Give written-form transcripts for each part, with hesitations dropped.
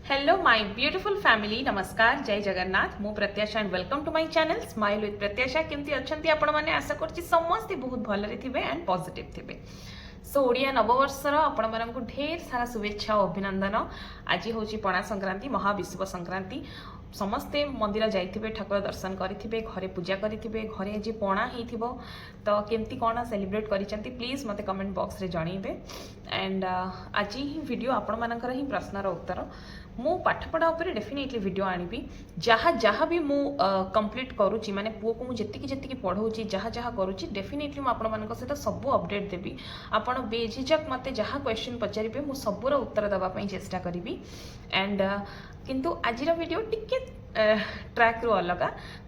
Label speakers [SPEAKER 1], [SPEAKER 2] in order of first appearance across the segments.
[SPEAKER 1] Hello my beautiful family नमस्कार जय जगन्नाथ मु Pratyasha and welcome to my channel smile with Pratyasha केमती अच्छंती आपण माने आशा करछि समस्त बहुत भलरे थिबे एंड पॉजिटिव थिबे। सो ओडिया नववर्षर आपण मानकु ढेर सारा शुभेच्छा और अभिनंदन। आज होची पणा संक्रांति महाविश्व संक्रांति समस्ते मंदिर जाइथिबे ठाकुर दर्शन करिथिबे घरे पूजा करिथिबे घरे आज पणा हेइथिबो तो केमती कोना सेलिब्रेट करिसंती प्लीज मते कमेंट बॉक्स रे जणीबे। एंड आज ही वीडियो आपण मानकर ही प्रश्नर उत्तर मु पाठपढ़ा उपर डेफिनेटली वीडियो आनिबी जहाँ जहाँ भी मु कंप्लीट करुच्ची माने पुओ को मुझे जेतिकी पढ़ाऊँगी जहाँ जहाँ करुच्ची डेफिनेटली मुझे सहित सब अपडेट देवी। आपण बेझिझक मते जहाँ क्वेश्चन पचारे मु सबूर उत्तर देवाई चेष्टा करी। एंड किंतु आज वीडियो टिके ट्रैक रू अलग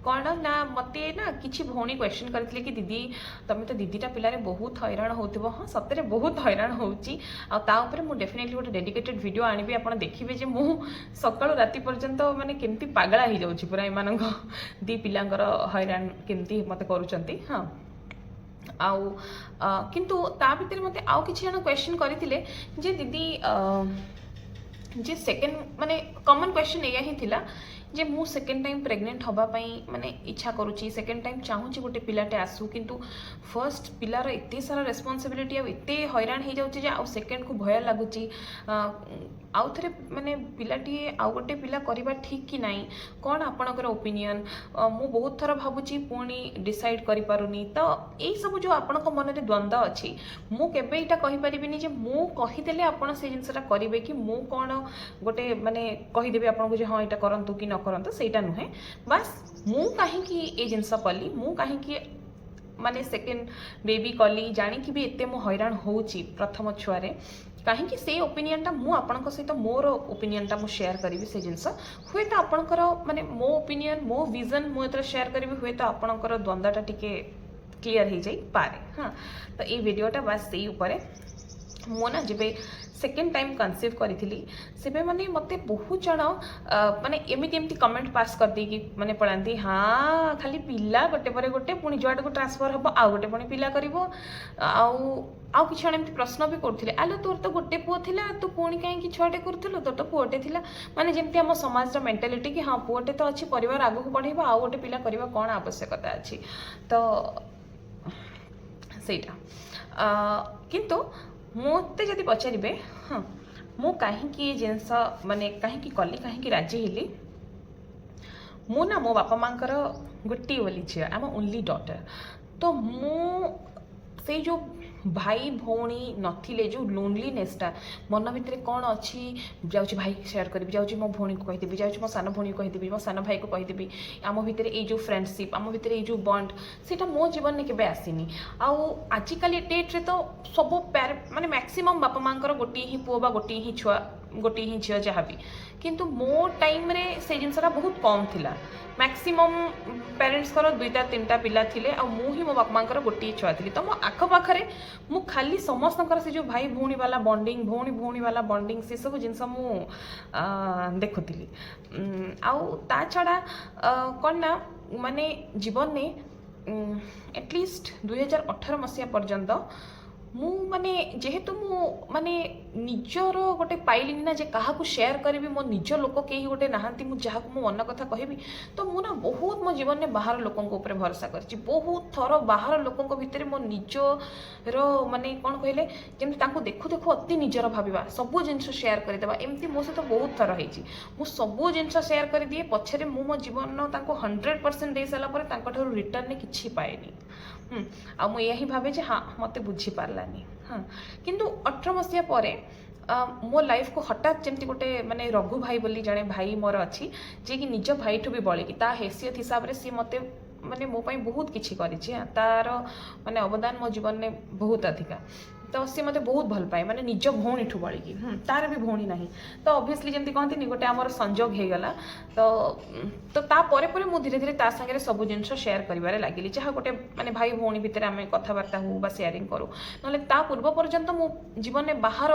[SPEAKER 1] कौन ना मते ना किसी भौणी क्वेश्चन करथिले कि दीदी तमें तो दीदीटा पिलारे बहुत हैरान होथिबो। हाँ सतरे बहुत हैरान होउची आ ता ऊपर मु डेफिनेटली गोटे डेडिकेटेड वीडियो आनिबी आपण देखिबे जे मु सकाळु राति पर्यंत माने केमती पागला ही जाउची पूरा एमानक दी पिलांकर हैरान केमती मते करूचंती। हाँ आउ किंतु ता भितर मते आउ किछि जण क्वेश्चन करथिले जे दीदी जे सेकेंड माने कॉमन क्वेश्चन एया ही थिला जे मु सेकेंड टाइम प्रेग्नेंट हवा पई माने इच्छा करूची सेकेंड टाइम चाहूची गोटे पिलाटे आसू किंतु फर्स्ट पिलार एते सारा रेस्पॉन्सिबिलिटी आ एते हैरान हो जाउची जे आ सेकेंड को भय लागुची आउ थरे माने पिलाटी आउ गोटे पिला करबा ठीक कि नाही कोन आपनकर ओपिनियन मु बहुत थर भाबुची पुणी डिसाइड करि पारुनी। तो एई सब जो आपनक मन रे द्वंद्व अछि मु केबे इटा कहि परिबिनी जे मु कहि देले आपन से जिंसटा करिवे कि मु कोन गोटे माने कहि देबे आपन जे हां इटा करंतु कि न करंतु सेटा नुहे बस मु काहे कि ए जिंस कली मु काहे कि माने सेकेंड बेबी कली जानी कि भी एते मु हैरान होउची प्रथम छुआरे कहीं से ओपिनियन टा मु आपनक सहित मोर ओपिनियन टा मु शेयर करी से जिनस हुए तो आपनकर माने मो ओपिनियन मो विजन मु एतर शेयर करी हुए तो आपनकर द्वंद्वटा टिके क्लियर हो जाई पारे। हाँ तो ये वीडियोटा बस से ऊपर मो ना जब सेकेंड टाइम कनसीव करी से माने मते बहुत जन माने एमती एमती कमेंट पास कर देकी माने पढ़ाती हाँ खाली पिला गोटे पर गोटे पुणी जुआड को ट्रांसफर हम आउ गोटे पुणी पिला करिवो आउ कि एमती प्रश्न भी करथिले आलो तोर तो गोटे पुओ थिला तू पुणी कहीं छुआटे करथिलु तोर तो पुओटे थिला माने जेमती हम समाज मेंटालिटी कि हाँ पुओटे तो अच्छी परिवार आगु बढ़ेबा आउ गोटे पिला करबा कोन आवश्यकता अछि तो सेटा किंतु मते जदि पचारे हाँ मु कहीं जिनस माने कहीं कली कहीं राजी हेली मु ना मो बापा माँ गोटे बोली झी आम ओनली डॉटर तो मु से जो भाई भौणी नथिले जो लोनलीनेसटा मन भितर कौन अच्छी जाऊँगी भाई शेयर करी जाऊँगी मो भौणी को कहीदेवी जाऊँगी मो सान भौणी को कहीदेवी मो सान भाई को कहीदेवी आम भितर ये जो फ्रेंडशिप आम भितर ये जो बॉन्ड सेटा मो जीवन में केबे आसीनी आउ आजिकल डेट्रे तो सब माने मैक्सिमम बापा माँ गोटे ही पुओ बा गोटे ही छुआ गोटे ही झील जहाँ भी किंतु मो टाइम रे से जिनसा बहुत कम थिला मैक्सिमम पेरेंट्स कर दुईटा तीनटा पिला थिले आ मु ही मो बापा माँ गोटे छुआ थी तो मो आखपाखे मु खाली समस्त से जो भाई भौणी वाला बॉन्डिंग भौणी भौणी वाला बॉन्डिंग से सब जिनस मु देखुली आउ ता छड़ा कौन ना माने जीवन में एटलिस्ट 2018 मसीहा पर्यंत मु माने जेहेतु मु माने निजर गोटे पाइलिनी ना जे काहा शेयर करी मो निज लोक कहीं गोटे नहांती मु जहाँ मो मन कथा कहबी तो मु ना बहुत मो जीवन में बाहर लोकों ऊपर भरोसा करछि बहुत थर बाहर लोकों भितर मो निजर माने कौन कहले जमी तांको देखु देखु अति निजर भाविबा सबू जिनस शेयर करदेबा एमती मो सहित बहुत थर होइछि मु सबू जिनस शेयर कर दिए पछरे मु मो जीवन तांको 100% दे साला परे तांको ठारू रिटर्न ने किछि पाएनी आ मु यही भावे जे हाँ मते बुझी पारलानी। हाँ किंतु 18 मसीहा परे मो लाइफ को हठात जमती गोटे माने रघु भाई बोली जड़े भाई मोर अच्छी जे कि निज भाई ठू भी बड़ी ता हैसियत हिसाब से सी मते माने मो पाई बहुत किछि करिछि तार माने अवदान मो जीवन में बहुत अधिका तो सी मते बहुत भल पाए माने निज भौणी ठू बड़ी तार भी भौणी नहीं तो ऑब्वियसली जमती कहती गोटे आमर संजोग हो गला तो ता परे परे मु धीरे धीरे ता संगे सब जिनस शेयर करिवारे लागिली जहाँ गोटे माने भाई भौणी भितर आम कथबार्ता हो बा शेयरिंग करूँ ना ता पूर्व पर्यंत मु जीवन में बाहर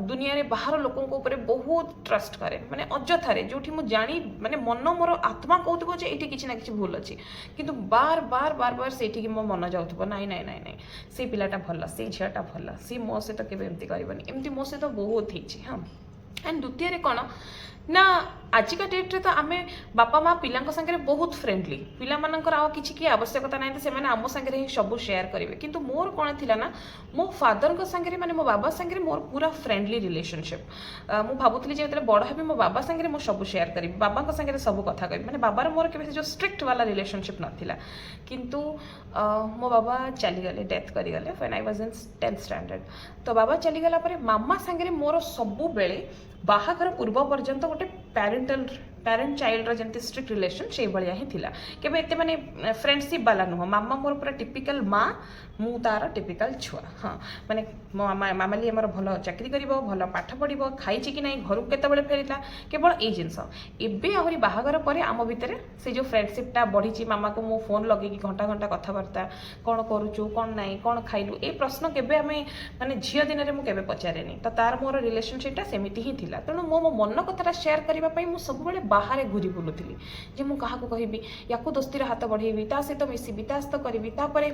[SPEAKER 1] दुनिया रे बाहर लोकों ऊपर बहुत ट्रस्ट करे माने अजथारे जोठी मु जानी माने मन मोर आत्मा कहूथबो जे एठी किछि ना किछि भूल अछि किंतु बार बार बार बार सेठी मो मन जाउथबो नाई नाई नाई नाई से पिलाटा भल से झियाटा भल सी मो सहित केबे एमती करबनी एमती मो सहित बहुत ही। हाँ एंड द्वितीय कौन ना आजिका डेट्रे तो आम बापा माँ पिला सागर बहुत फ्रेंडली पिला मानकर आ कि की आवश्यकता ना से आम सागर ही सब शेयर करेंगे किंतु मोर कौन थी ना मो फादर सागर माने मो बाबा सागर मोर पूरा फ्रेंडली रिलेशनशिप मु भावुली जो बड़ हे मो बाबा सागर मु सब शेयर करी बाबा सागर सब कथा कह माने बाबार मोर के जो स्ट्रिक्ट वाला रिलेशनशिप नाथिला किंतु मो बाबा चलीगले डेथ करीगले when I was in 10th standard तो बाबा चलीगला पर मामा सागर मोर सबु बेले बाहाघर पूर्व पर्यंत गोटे पैरेंट चाइल्ड जमी स्ट्रिक्ट रिलेशन से भाया ही थिला केबे एते माने फ्रेंडशिप वाला नुह मामा मोर पूरा टिपिकल माँ मु तार टिपिकल छुआ हाँ माने मामाली आमर भल चाकरी करिवो भल पाठ पढ़िवो खाइछि कि नहीं घर केतेबेले फेरिला केवल ए जिनस एबे आहरी बाहाघर परे आम भितर से जो फ्रेंडशिपटा बढ़ी मामा को मो फोन लगे घंटा घंटा कथबार्ता कौन करूचु कौन नहीं कौन खाइलु ए प्रश्न केबे आमे माने झियो दिन रे मु केबे पचारेनी तो तार मोर रिलेशनशिपटा सेमिति ही थिला तेणु मो मन कथाटा शेयर करबा पई मु सब बेले बाहर घूरी बुलुଥିଲି जे मु काहा को कहबी याकू दोस्तीर हाथ बढ़ेबी ता सहित मिसिबी ता सहित करबी तापरे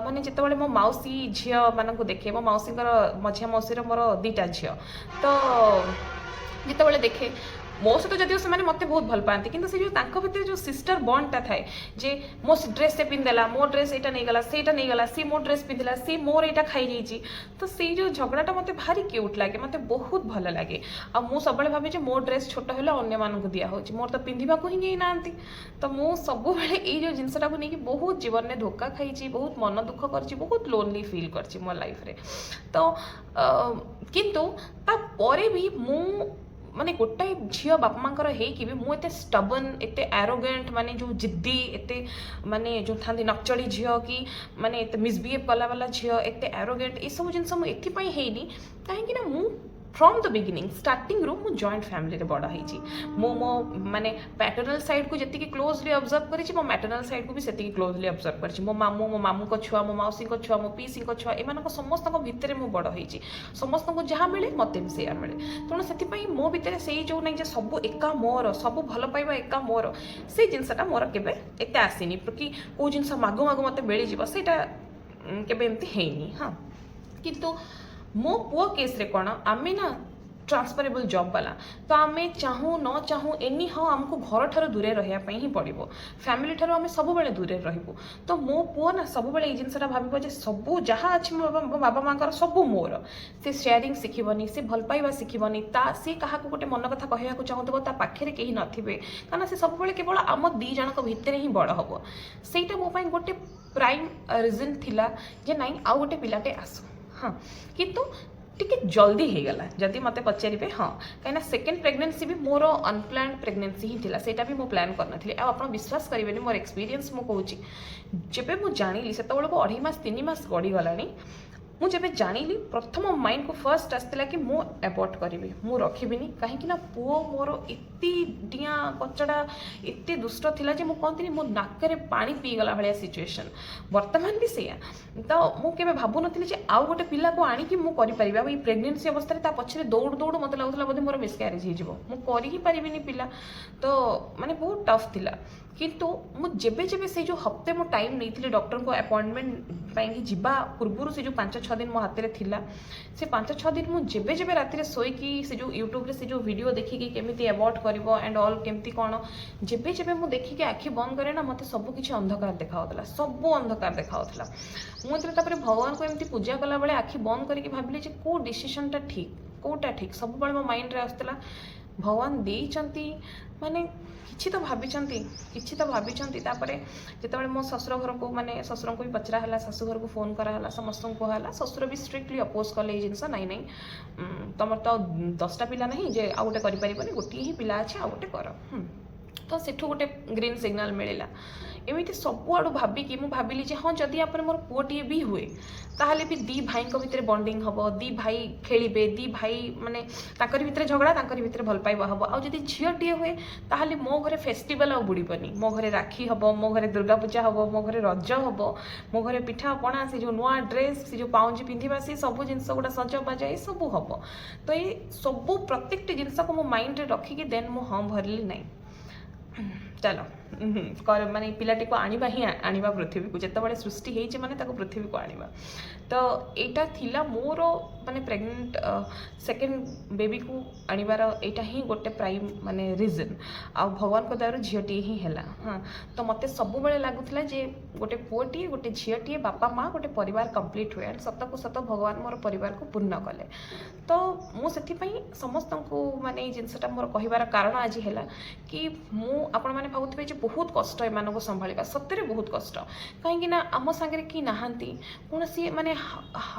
[SPEAKER 1] माने जेतेबेले मो माउसी झियो मानकु देखे मो माउसीकर मझिया माउसीर मोर 2टा झियो तो जेतेबेले देखे मो सहित जदिव से मत बहुत भल पाती कि जो भितर जो सिस्टर बॉन्डटा थाए जे मो ड्रेस से पिंधेला मो ड्रेस यहाँ नहीं गला सेटा नहीं गला सी मो ड्रेस पिंधला सी मोर यहाँ खाई जाइए तो से जो झगड़ाटा मत भारी क्यूट लगे मत बहुत भल लगे आ मु सब भावे मो ड्रेस छोट है अन्य मानक दिया हो मोर तो पिंधा को ही ना तो मु सब जो जिनसटा को लेकिन बहुत जीवन में धोखा खाई बहुत मन दुख कर बहुत लोनली फील कर मो लाइफ रे तो किंतु तापर भी मु माने गोटाए झील बापा माँकर भी मुझे स्टबन एते एरोगेंट माने जो जिद्दी एते माने जो था नक्चड़ी झील कि माने एते मिसबिहेव कला वाला झील एते एरोगेंट ये सब जिन मुझे कहीं मु फ्रॉम द बिगिनिंग स्टार्टिंग रू मु जॉइंट फैमिली रे बड़ा होईची मो माने पैटर्नल साइड को जति क्लोजली ऑब्जर्व करी मो मैटर्नल साइड को भी सेति क्लोजली ऑब्जर्व करी मो मामू को छुआ मो मौसी को छुआ मो पीसी को छुआ एमान को समस्त को भितरे मु बड़ होईची समस्त को जहाँ मिले मते भी सेया मिले तेणु से मो भितर से जो नहीं जे सब एका मोर सब भल पाइबा एका मोर से जिनसटा मोर केबे एते आसीनी कि को जिनस मागु मागु मते मिली जीव सेटा केबे एमती हेनी हाँ किंतु मो पुओ केस रे कौन आमे ना ट्रांसफरेबल जॉब वाला तो आमे चाहूँ न चाहूँ एनी हाँ आमको घर ठार दूरे रहा ही पड़ो फैमिली ठार आम सब दूरे रही तो मो पुओ ना सब जिनसा भाव सब जहाँ अच्छी मो बाबा माँ सब मोर से शेयरिंग शिखबनी से भल पाइबा शिखबनी सी क्या गोटे मन कथा कहवाक चाहूब पाखे कहीं नथिबे कहना से सब केवल आम दी जनक भितर ही बड़ हम सेटा मो गोटे प्राइम रिजन थिला जे नाई आउ गोटे पिलाटे आसू हाँ किंतु टिके जल्दी हो गला जदि मते पचारे हाँ कहीं सेकेंड प्रेगनेंसी भी मोर अनप्लान्ड प्रेगनेंसी ही थिला सेटा भी मो प्लान करनथि आप विश्वास करेंगे मोर एक्सपीरियंस मु कहूँ जेबे मु जानिली से 2.5 मास 3 मास गड़ी गलानी मु जब जानिली प्रथम माइंड को फर्स्ट आसला कि मु एबॉर्ट करी मु रखिबिनी कहीं ना पुओ मोर एते डिया कचड़ा एते दुष्ट थिला जे मु कहती मो नाकरे पानी पी गला भाया सिचुएशन वर्तमान भी सेया तो मु केबे भाबु नथिली जे आउ गोटे पिला को आनी कि मु करि परिबा ई प्रेगनेंसी अवस्था ता पछरे दौड़ दौड़ मते लागुला बोधे मोर मिसकैरेज हो जिवो मु करि ही परिबिनी पिला तो माने बहुत टफ थिला किंतु मु जेबे जेबे से जो हफ्ते मो टाइम नहीं डॉक्टर को अपॉइंटमेंट पाई जीवा पूर्व से जो 5-6 दिन मो हाथ में थिला से 5-6 दिन मु जेबे जेबे राति सोईकी से जो यूट्यूब रे से जो वीडियो देखिकी केमिति अवॉइड करिवो एंड ऑल केमिति कोन जेबे जेबे मु देखिकी आखि बंद करे ना मते सब किछि अंधकार देखाउतला सब अंधकार देखाउतला मु तापर भगवान को एमती पूजा कला बेले आखि बंद करके भाबिले जे को डिसीजनटा ठीक कोटा ठीक सब बेले मो माइंड रे आस्तला भगवान देइचंती माने किछि तो भाभी तापरे जितेबाला मो ससुर घर को माने ससुर को भी पचरा है शाशु घर को फोन कराला समस्त को कहला ससुर भी स्ट्रिक्टली अपोज कले जिनस नाई नाई तुम तो 10टा पिला नहीं जे आ गोटे करें गोटे ही पिला अच्छे आ गोटे कर तो सेठू गोटे ग्रीन सिग्नल मिलला एमती सबुआड़ भाविकी मुझे भाविली जे हाँ जदि आप मोर पुओटे भी हुए ताहले भी दी भाई भितर बॉन्डिंग हम दी भाई खेलिबे दी भाई माने ताकरी भितर झगड़ा ताकरी भितर भल पाइबा हम आ जदि झीलटे हुए ताहले मो घरे फेस्टिवल आ बुड़ीबनी मो घरे राखी हम मो घरे दुर्गा पूजा हम मो घरे रज हम मो घरे पिठा पणा से जो नुआ ड्रेस से जो पाउंजी पिंधिबा से सब जिनस गुड़ा सज बाजा ये सब हम तो ये सब प्रत्येक जिनस को मो माइंड रे रखिकी देन मो हाँ भरली नहीं चलो माने पिलाटी को आनिबा ही आनिबा पृथ्वी को जिते बड़े सृष्टि होइचे माने ताको पृथ्वी को आनिबा तो एटा थिला मोर माने प्रेग्नेंट सेकेंड बेबी को आनिबार एटा ही गोटे प्राइम माने रीजन आ भगवान को दयारू झीटी ही हैला। हाँ तो मते सब बेले लागुला जे गोटे पुओटी गोटे झीटी बापा माँ गोटे परिवार कंप्लीट हुए एंड सत को सत भगवान मोर परिवार को पूर्ण कले। तो मुझे समस्त को माने जिनसटा मोर कहबार कारण आज है कि मु आपण मैंने भावुवे बहुत कष्ट एम को संभाळा सତରେ बहुत कष्ट कहीं आम सागर कि नहांती कौन सी माने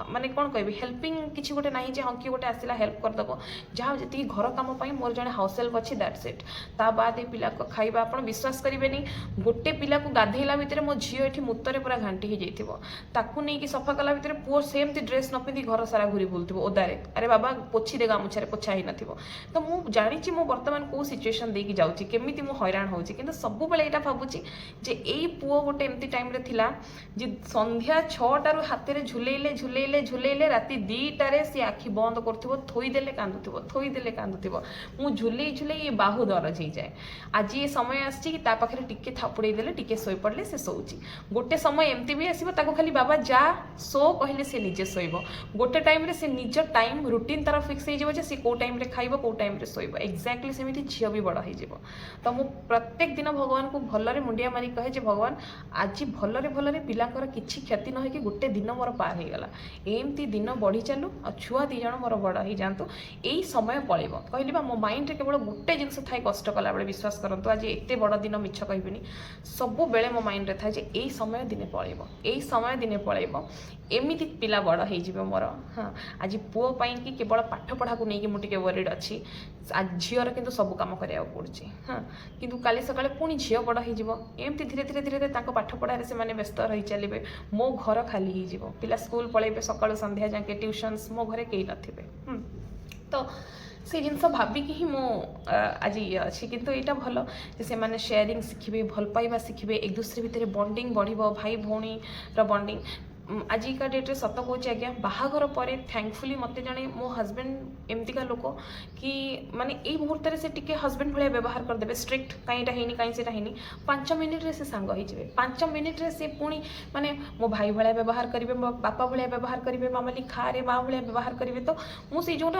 [SPEAKER 1] माने कौन कह हेल्पिंग किसी गोटे ना जे हाँ किए गोटे आसला हेल्प करदेव जहाँ जी घर कम मोर जड़े हाउस हेल्प अच्छी दैट्स इट। ता बाद पिला खाଇବା ଆପଣ विश्वास करेंगे गोटे पिला को गाधेला भितर मो झील ये मूତରେ पूरा घांटी हो जाइए ताकू नहीं सफा कला भितर पुओ सेमती ड्रेस न पिंधि घर सारा घूरी बुलूव ओदारे अरे बाबा पोछी दे गामुछार पोछा ही नथिबो। तो मु जानी मु बर्तमान कौ सिचुएसन देकी जाऊँगी केमी मु हैरान होची किंतु सब बेले यहाँ भावुची जे एई पुओ गोटे एमती टाइम रे थिला जे संध्या 6टारू हाथ में झुलेले झुलेले झुलेले राति 2टारे सी आखि बंद करथिबो थोईदेले कांदुथिबो मु झुले झुले ये बाहु दरज हो जाए। आज ये समय आछि कि ता पाखरे टिके थापुड़े देले टिके सोई पड़ले से सोउची गोटे समय एमती भी आसीबो ताको खाली बाबा जा सो कहले से निजे सोइबो गोटे टाइम रे से निज टाइम रूटीन तार फिक्स हो जे से को टाइम रे खाइबो को टाइम रे सोइबो एक्जाक्टली सेमिति झियो भी बड़ हो जिवो। तो मु प्रत्येक दिन भगवान को भलरे मुंडिया मारी कहे जे भगवान आज भलरे पिलांकर किछि क्षति न कि गोटे दिन मोर पार हो गला एमती दिन बढ़ी चालू आ छुआ 2 जण मोर बड़ हो जातु यही समय पड़ेबो कहली बा मो माइंड रे केवल गोटे जिनस थाए कष्ट कला बेले विश्वास करंतु आज एते बड़ दिन मिछ कहबिनी सब बेले मो माइंड रे थाए जे एई समय दिने पड़ेबो एई समय दिने पड़ेबो एमिति पिला बड़ हो जिवो मोर। हाँ आज पुओ पाई कि केवल पाठ पढ़ा को नहीं कि मु टिके वरीड अछि आज झीर किंतु सब काम करिया पड़ुछि। हाँ किंतु काली सकाळे पुणी झील बड़ हो जिवो एमती धीरे धीरे धीरे धीरे ताको पाठ पढ़ारे से माने व्यस्त रही चलिबे मो घर खाली हो जिवो पिला स्कूल पळेबे सकाळ संध्या जाके ट्यूशन्स मो घरे केही नथिबे। तो से जिनस भाविकी ही मो आज ये अच्छी किंतु यहाँ भल से माने शेयरिंग शिखिबे भल पाइबा शिखिबे एक दूसरे भितर बॉन्डिंग बढ़िबो भाई भौणी र बॉन्डिंग आजिका डेट्रे सत कहूँ आज्ञा बाहाघर पर थैंकफुली मत जाने मो हजबैंड एमतीका लोक कि माने ए मुहूर्त से टिके हजबैंड भाया व्यवहार करदे स्ट्रिक्ट कहीं कहीं से 5 मिनिट रे से सांग हो 5 मिनिट रे से पुणी माने मो भाई भाया व्यवहार करेंगे मो बापा भाया व्यवहार करेंगे मामाली खा रे माँ भाया व्यवहार करेंगे। तो मुझे जो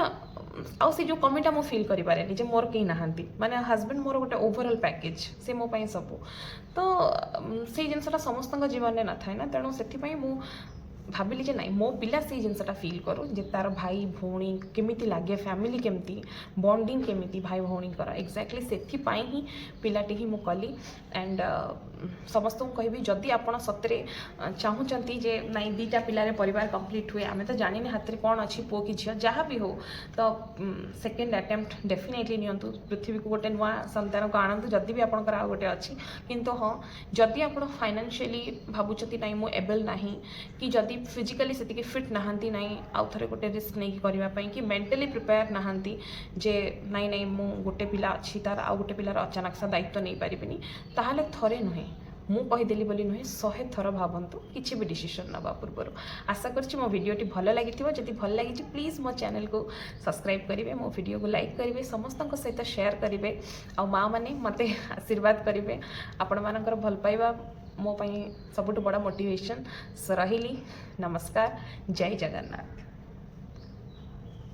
[SPEAKER 1] आउ से जो कमीटा मु फिल करि पारे जे मोर कहीं नहांती माने हजबैंड मोर गोटे ओवरऑल पैकेज से मो पई सब। तो से जिनसटा समस्त जीवन में न थाए ना तेणु से मु भाविली जे नाई मो पिला से जिनसटा फील करू जे तार भाई भौणी केमिति लागे फैमिली केमिति बॉन्डिंग केमिति भाई भौणी कर एक्जाक्टली से ही पिलाटी ही मु कली। एंड समस्त को कहबी जदि आपण सतरे चाहूचंती जे नाई 2टा पिलारे परिवार कंप्लीट हुए आमे तो जानिने हाथ रे कोन अछि पुओ कि झियो जहाँ भी हो तो सेकेंड अटेम्प्ट डेफिनेटली नियंतु पृथ्वी को गोटे नुआ संतान को आणंतु जदि भी आपणकर आ गोटे अछि। किंतु हाँ जदि आपण फाइनान्शियली भाबुचती नाई मु एबल नाही कि जदि फिजिकली से फिट नहांती नाई आउ थे गोटे रिस्क नहीं करने कि मेंटली प्रिपेयर नहांती जे नाई नाई मु गोटे पिला अच्छी तार आउ गोटे पिलार अचानक सा दायित्व नहीं पारिबिनी ताहले थरे नुहे मु कहीदेली बोली नुहे 100 थर भावतु किसी भी डिसीजन नवा पूर्व। आशा करछि मो वीडियोटी भल लगी जदि भल लगी प्लीज मो चैनल को सब्सक्राइब करेंगे मो वीडियो को लाइक करेंगे समस्त सहित शेयर करेंगे आ माँ मैंने मते आशीर्वाद करेंगे आपण मानकर भल पाइबा मो सबुठ बड़ा मोटिवेशन रही। नमस्कार जय जगन्नाथ।